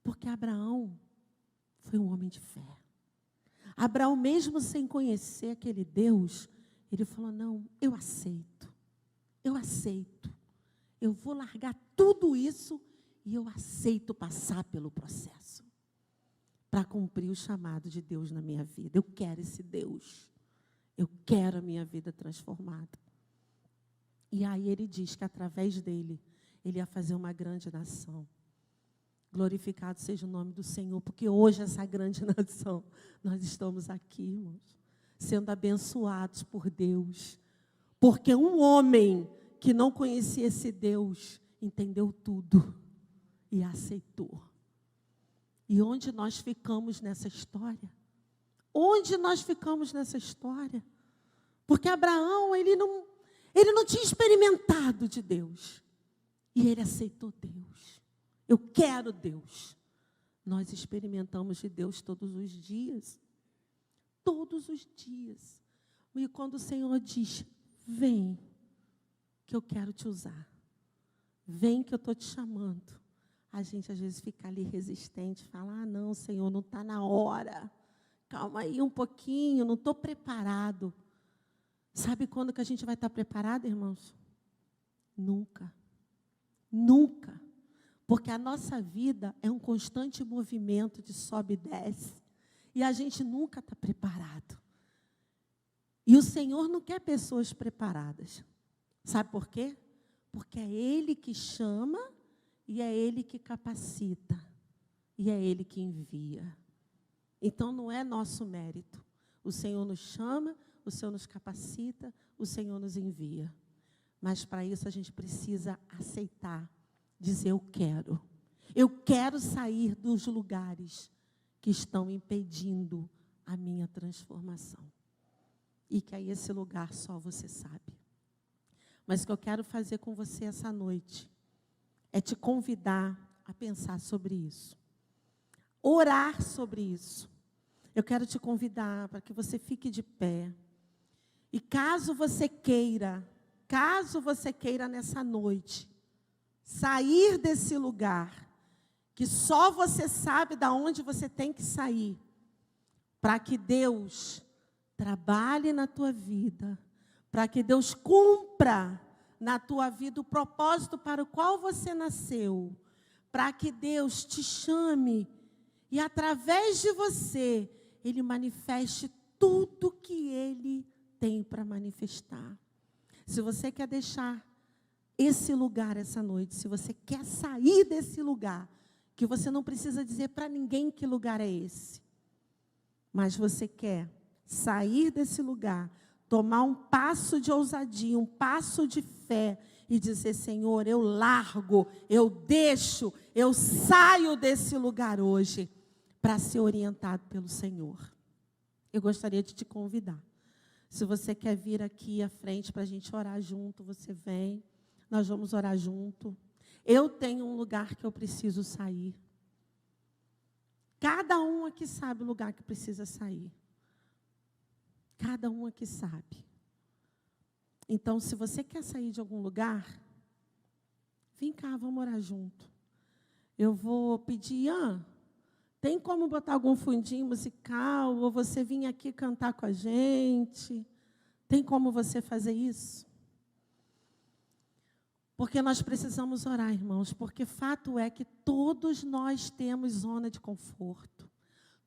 Speaker 1: Porque Abraão foi um homem de fé. Abraão, mesmo sem conhecer aquele Deus, ele falou: não, eu aceito. Eu vou largar tudo isso e eu aceito passar pelo processo para cumprir o chamado de Deus na minha vida. Eu quero esse Deus. Eu quero a minha vida transformada. E aí ele diz que através dele, ele ia fazer uma grande nação. Glorificado seja o nome do Senhor, porque hoje essa grande nação, nós estamos aqui, irmãos, sendo abençoados por Deus. Porque um homem que não conhecia esse Deus, entendeu tudo e aceitou. E onde nós ficamos nessa história? Onde nós ficamos nessa história? Porque Abraão, ele não tinha experimentado de Deus. E ele aceitou Deus. Eu quero Deus. Nós experimentamos de Deus todos os dias. Todos os dias. E quando o Senhor diz: vem, que eu quero te usar. Vem que eu estou te chamando. A gente às vezes fica ali resistente, fala: ah, não, Senhor, não está na hora. Calma aí um pouquinho, não estou preparado. Sabe quando que a gente vai estar preparado, irmãos? Nunca. Nunca. Porque a nossa vida é um constante movimento de sobe e desce. E a gente nunca está preparado. E o Senhor não quer pessoas preparadas. Sabe por quê? Porque é Ele que chama e é Ele que capacita. E é Ele que envia. Então não é nosso mérito. O Senhor nos chama, o Senhor nos capacita, o Senhor nos envia. Mas para isso a gente precisa aceitar, dizer: eu quero. Eu quero sair dos lugares que estão impedindo a minha transformação. E que aí esse lugar só você sabe. Mas o que eu quero fazer com você essa noite é te convidar a pensar sobre isso. Orar sobre isso. Eu quero te convidar para que você fique de pé. E caso você queira nessa noite, sair desse lugar, que só você sabe de onde você tem que sair, para que Deus trabalhe na tua vida, para que Deus cumpra na tua vida o propósito para o qual você nasceu, para que Deus te chame e através de você, Ele manifeste tudo que Ele tem para manifestar. Se você quer deixar esse lugar essa noite, se você quer sair desse lugar, que você não precisa dizer para ninguém que lugar é esse, mas você quer sair desse lugar, tomar um passo de ousadia, um passo de fé e dizer: Senhor, eu largo, eu deixo, eu saio desse lugar hoje para ser orientado pelo Senhor. Eu gostaria de te convidar. Se você quer vir aqui à frente para a gente orar junto, você vem. Nós vamos orar junto. Eu tenho um lugar que eu preciso sair. Cada um aqui sabe o lugar que precisa sair. Cada um aqui sabe. Então, se você quer sair de algum lugar, vem cá, vamos orar junto. Eu vou pedir, Ian, tem como botar algum fundinho musical, ou você vir aqui cantar com a gente? Tem como você fazer isso? Porque nós precisamos orar, irmãos, porque fato é que todos nós temos zona de conforto.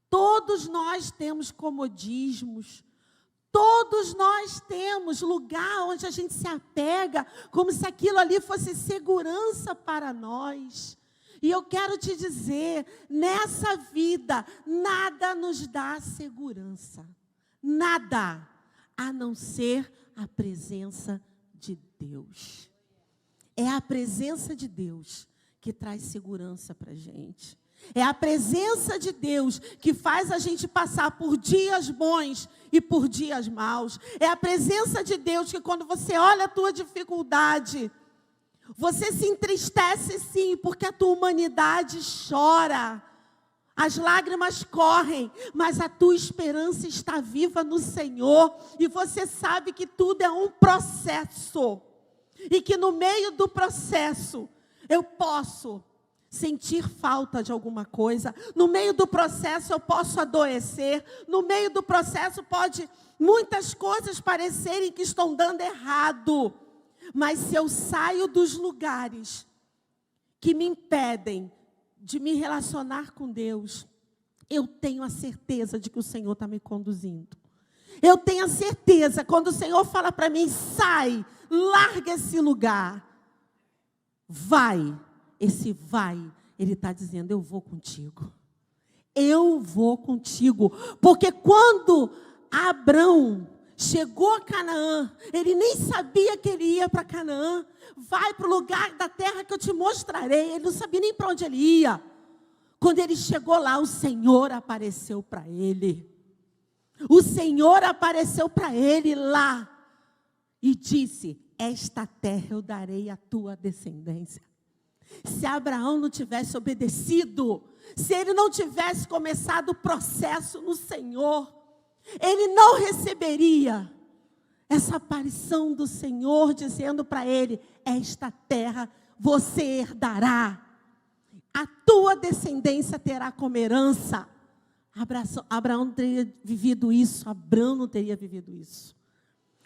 Speaker 1: Todos nós temos comodismos. Todos nós temos lugar onde a gente se apega, como se aquilo ali fosse segurança para nós. E eu quero te dizer, nessa vida, nada nos dá segurança. Nada, a não ser a presença de Deus. É a presença de Deus que traz segurança para a gente. É a presença de Deus que faz a gente passar por dias bons e por dias maus. É a presença de Deus que quando você olha a tua dificuldade, você se entristece sim, porque a tua humanidade chora. As lágrimas correm, mas a tua esperança está viva no Senhor. E você sabe que tudo é um processo. E que no meio do processo, eu posso sentir falta de alguma coisa. No meio do processo, eu posso adoecer. No meio do processo, pode muitas coisas parecerem que estão dando errado. Mas se eu saio dos lugares que me impedem de me relacionar com Deus, eu tenho a certeza de que o Senhor está me conduzindo. Eu tenho a certeza, quando o Senhor fala para mim, sai, larga esse lugar, vai, esse vai, Ele está dizendo, eu vou contigo. Eu vou contigo. Porque quando Abrão chegou a Canaã, ele nem sabia que ele ia para Canaã. Vai para o lugar da terra que eu te mostrarei. Ele não sabia nem para onde ele ia. Quando ele chegou lá, o Senhor apareceu para ele. O Senhor apareceu para ele lá e disse, esta terra eu darei à tua descendência. Se Abraão não tivesse obedecido, se ele não tivesse começado o processo no Senhor, ele não receberia essa aparição do Senhor dizendo para ele, esta terra você herdará, a tua descendência terá como herança. Abraão não teria vivido isso, Abraão não teria vivido isso.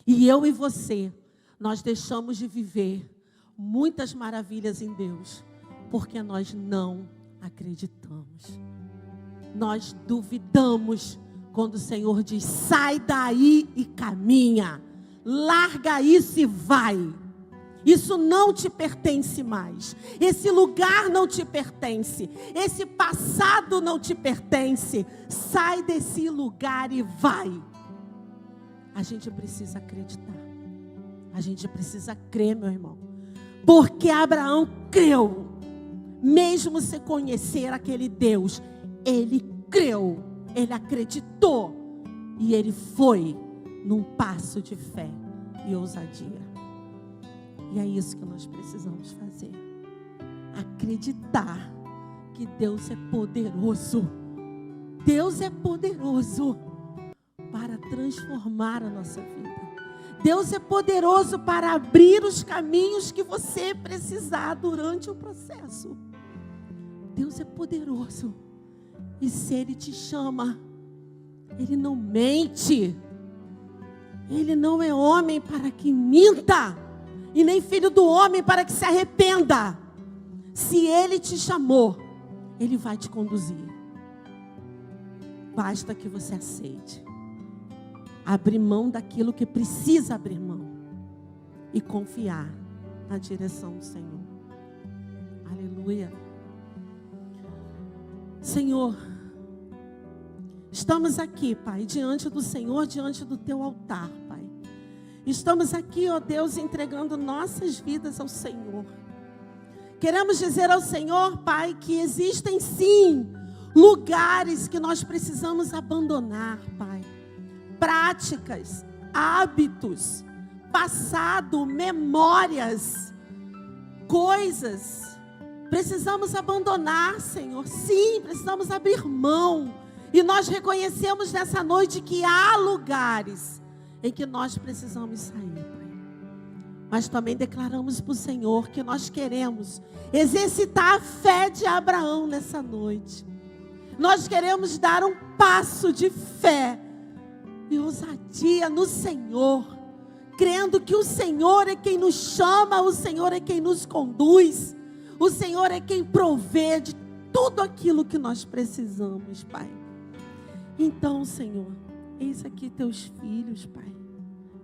Speaker 1: E eu e você, nós deixamos de viver muitas maravilhas em Deus, porque nós não acreditamos. Nós duvidamos quando o Senhor diz, sai daí e caminha, larga isso e vai. Isso não te pertence mais. Esse lugar não te pertence. Esse passado não te pertence. Sai desse lugar e vai. A gente precisa acreditar. A gente precisa crer, meu irmão. Porque Abraão creu. Mesmo sem conhecer aquele Deus, ele creu. Ele acreditou. E ele foi num passo de fé e ousadia. E é isso que nós precisamos fazer. Acreditar que Deus é poderoso. Deus é poderoso para transformar a nossa vida. Deus é poderoso para abrir os caminhos que você precisar durante o processo. Deus é poderoso. E se Ele te chama, Ele não mente. Ele não é homem para que minta. E nem filho do homem para que se arrependa. Se Ele te chamou, Ele vai te conduzir. Basta que você aceite. Abrir mão daquilo que precisa abrir mão. E confiar na direção do Senhor. Aleluia. Senhor, estamos aqui, Pai, diante do Senhor, diante do Teu altar, Pai. Estamos aqui, ó Deus, entregando nossas vidas ao Senhor. Queremos dizer ao Senhor, Pai, que existem sim lugares que nós precisamos abandonar, Pai. Práticas, hábitos, passado, memórias, coisas. Precisamos abandonar, Senhor. Sim, precisamos abrir mão. E nós reconhecemos nessa noite que há lugares em que nós precisamos sair, Pai. Mas também declaramos para o Senhor que nós queremos exercitar a fé de Abraão nessa noite. Nós queremos dar um passo de fé e ousadia no Senhor, crendo que o Senhor é quem nos chama, o Senhor é quem nos conduz, o Senhor é quem provê de tudo aquilo que nós precisamos, Pai. Então, Senhor, eis aqui teus filhos, Pai.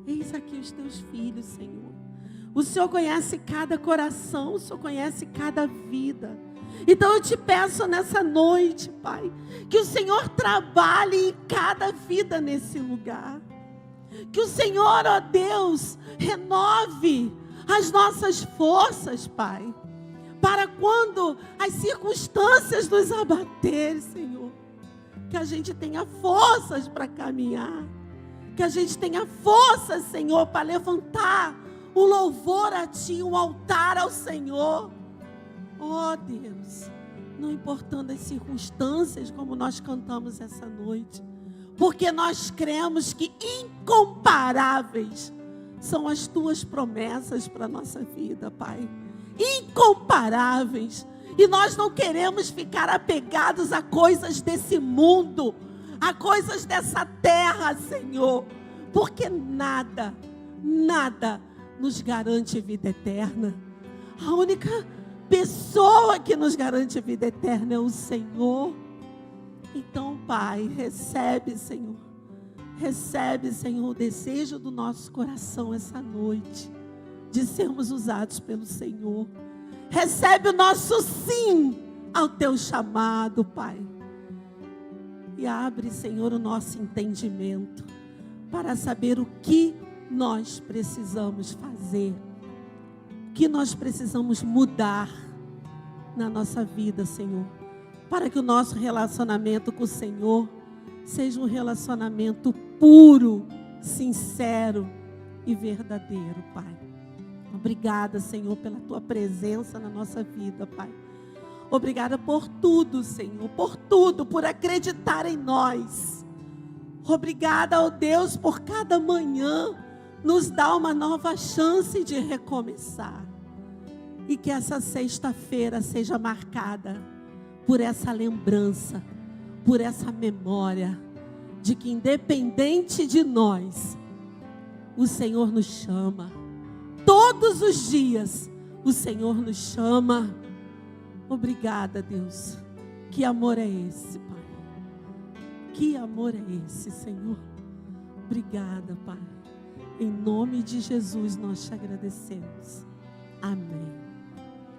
Speaker 1: Eis aqui os teus filhos, Senhor. O Senhor conhece cada coração, o Senhor conhece cada vida. Então eu te peço nessa noite, Pai, que o Senhor trabalhe em cada vida nesse lugar. Que o Senhor, ó Deus, renove as nossas forças, Pai. Para quando as circunstâncias nos abaterem, Senhor, que a gente tenha forças para caminhar. Que a gente tenha forças, Senhor, para levantar um louvor a Ti, um altar ao Senhor. Oh Deus, não importando as circunstâncias, como nós cantamos essa noite, porque nós cremos que incomparáveis são as Tuas promessas para a nossa vida, Pai. Incomparáveis. E nós não queremos ficar apegados a coisas desse mundo, a coisas dessa terra, Senhor, porque nada nos garante vida eterna. A única pessoa que nos garante vida eterna é o Senhor. Então, Pai, recebe, Senhor, o desejo do nosso coração essa noite, de sermos usados pelo Senhor. Recebe o nosso sim ao Teu chamado, Pai. E abre, Senhor, o nosso entendimento para saber o que nós precisamos fazer, o que nós precisamos mudar na nossa vida, Senhor, para que o nosso relacionamento com o Senhor seja um relacionamento puro, sincero e verdadeiro, Pai. Obrigada, Senhor, pela Tua presença na nossa vida, Pai. Obrigada por tudo, Senhor, por tudo, por acreditar em nós. Obrigada, ó Deus, por cada manhã nos dar uma nova chance de recomeçar. E que essa sexta-feira seja marcada por essa lembrança, por essa memória, de que independente de nós, o Senhor nos chama. Todos os dias, o Senhor nos chama. Obrigada, Deus. Que amor é esse, Pai? Que amor é esse, Senhor? Obrigada, Pai. Em nome de Jesus nós te agradecemos. Amém.